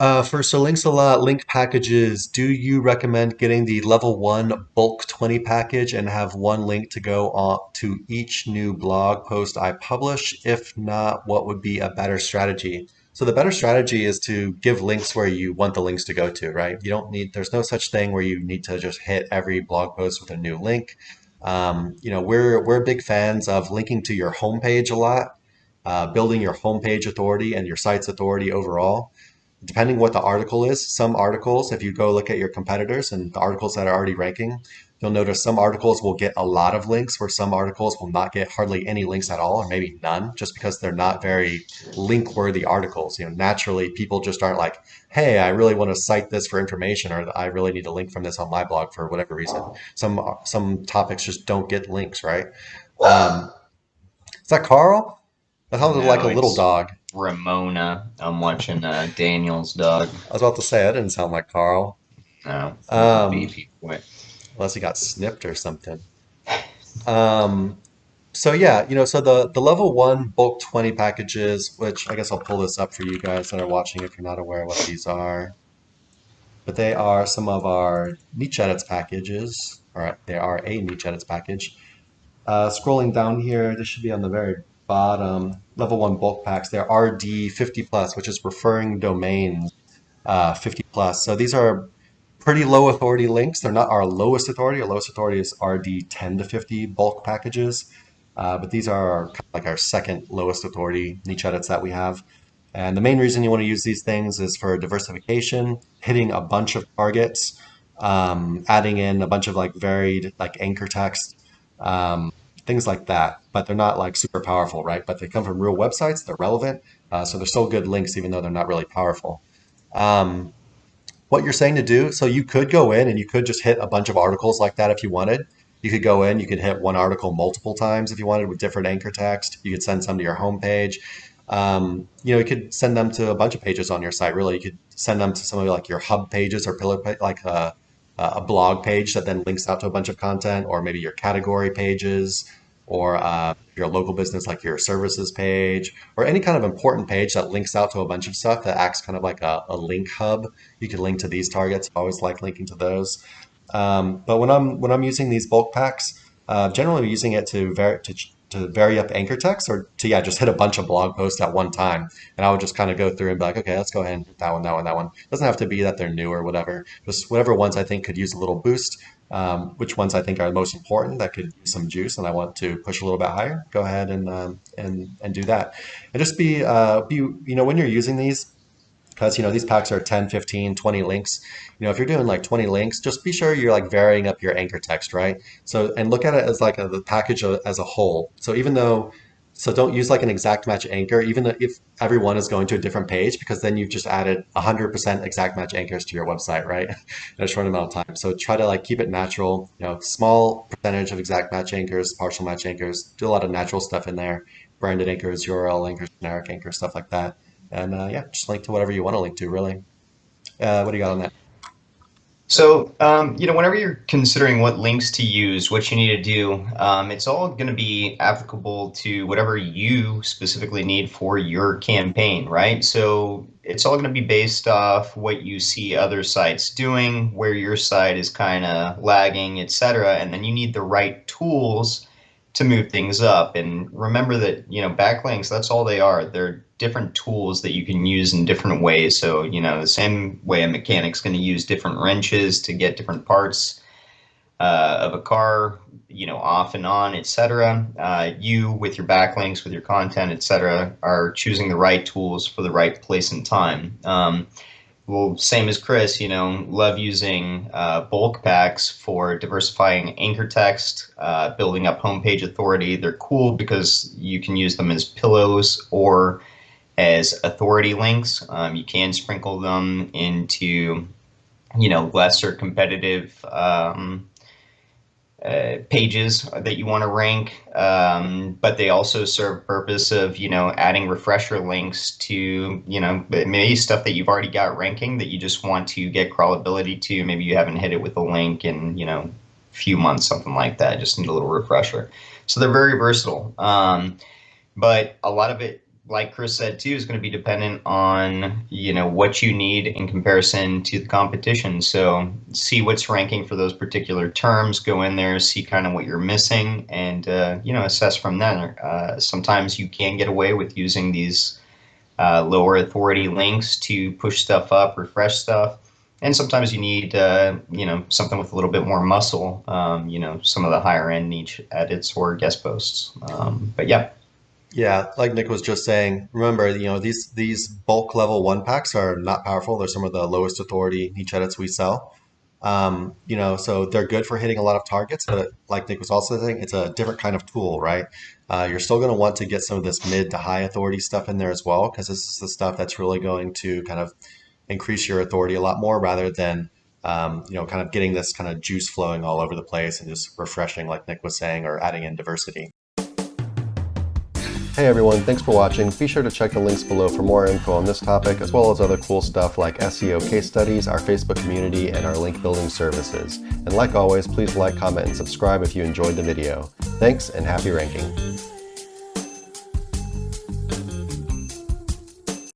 For so links a lot, link packages, do you recommend getting the level one bulk 20 package and have one link to go on to each new blog post I publish? If not, what would be a better strategy? So the better strategy is to give links where you want the links to go to, right? You don't need, there's no such thing where you need to just hit every blog post with a new link. We're big fans of linking to your homepage a lot, building your homepage authority and your site's authority overall depending what the article is. Some articles, if you go look at your competitors and the articles that are already ranking, you'll notice some articles will get a lot of links where some articles will not get hardly any links at all, or maybe none, just because they're not very link worthy articles. Naturally people just aren't like, hey, I really want to cite this for information, or I really need to link from this on my blog for whatever reason. Some topics just don't get links, right? Um, is that Carl? That sounded like No, a little it's dog. Ramona. I'm watching Daniel's dog. I was about to say that didn't sound like Carl. No, he's a Um, beefy boy. Unless he got snipped or something. Um, so yeah, so the level one bulk 20 packages, which I guess I'll pull this up for you guys that are watching if you're not aware what these are. But they are some of our niche edits packages. All right, they are a niche edits package. Scrolling down here, this should be on the very bottom. Level one bulk packs. They're RD 50 plus, which is referring domains 50 plus. So these are pretty low authority links. They're not our lowest authority. Our lowest authority is RD 10 to 50 bulk packages. But these are kind of like our second lowest authority niche edits that we have. And the main reason you want to use these things is for diversification, hitting a bunch of targets, adding in a bunch of like varied like anchor text, things like that. But they're not like super powerful, right? But they come from real websites. They're relevant. So they're still good links, even though they're not really powerful. Um, what you're saying to do. So you could go in and you could just hit a bunch of articles like that if you wanted. You could go in, you could hit one article multiple times if you wanted with different anchor text. You could send some to your homepage. You could send them to a bunch of pages on your site. Really, you could send them to some of like your hub pages or pillar like a blog page that then links out to a bunch of content, or maybe your category pages, or your local business like your services page, or any kind of important page that links out to a bunch of stuff that acts kind of like a link hub. You can link to these targets. I always like linking to those. But when I'm using these bulk packs, generally I'm using it to vary up anchor text, or to yeah just hit a bunch of blog posts at one time, and I would just kind of go through and be like, okay, let's go ahead and hit that one, that one, that one. It doesn't have to be that they're new or whatever. Just whatever ones I think could use a little boost. Which ones I think are the most important that could use some juice, and I want to push a little bit higher. Go ahead and do that, and just be when you're using these, because these packs are 10, 15, 20 links. If you're doing like 20 links, just be sure you're like varying up your anchor text, right? So, and look at it as like the package as a whole. So don't use like an exact match anchor, even if everyone is going to a different page, because then you've just added 100% exact match anchors to your website, right? In a short amount of time. So try to like keep it natural, small percentage of exact match anchors, partial match anchors, do a lot of natural stuff in there, branded anchors, URL anchors, generic anchors, stuff like that. And yeah, just link to whatever you want to link to, really. What do you got on that? So, whenever you're considering what links to use, what you need to do, it's all going to be applicable to whatever you specifically need for your campaign, right? So it's all going to be based off what you see other sites doing, where your site is kind of lagging, etc. And then you need the right tools to move things up. And remember that, backlinks, that's all they are. They're different tools that you can use in different ways. So, the same way a mechanic's going to use different wrenches to get different parts of a car, off and on, etc. You, with your backlinks, with your content, etc., are choosing the right tools for the right place and time. Well, same as Chris, love using bulk packs for diversifying anchor text, building up homepage authority. They're cool because you can use them as pillows or as authority links. You can sprinkle them into, lesser competitive pages that you want to rank, but they also serve a purpose of, adding refresher links to, maybe stuff that you've already got ranking that you just want to get crawlability to. Maybe you haven't hit it with a link in, few months, something like that. Just need a little refresher. So they're very versatile. But a lot of it like Chris said too, is going to be dependent on, what you need in comparison to the competition. So see what's ranking for those particular terms, go in there, see kind of what you're missing, and, assess from there. Sometimes you can get away with using these lower authority links to push stuff up, refresh stuff. And sometimes you need, something with a little bit more muscle, some of the higher end niche edits or guest posts. But yeah. Yeah, like Nick was just saying, remember, these bulk level one packs are not powerful. They're some of the lowest authority niche edits we sell. So they're good for hitting a lot of targets, but like Nick was also saying, it's a different kind of tool, right? You're still going to want to get some of this mid to high authority stuff in there as well, because this is the stuff that's really going to kind of increase your authority a lot more rather than, kind of getting this kind of juice flowing all over the place and just refreshing, like Nick was saying, or adding in diversity. Hey everyone, thanks for watching. Be sure to check the links below for more info on this topic, as well as other cool stuff like SEO case studies, our Facebook community, and our link building services. And like always, please like, comment, and subscribe if you enjoyed the video. Thanks, and happy ranking.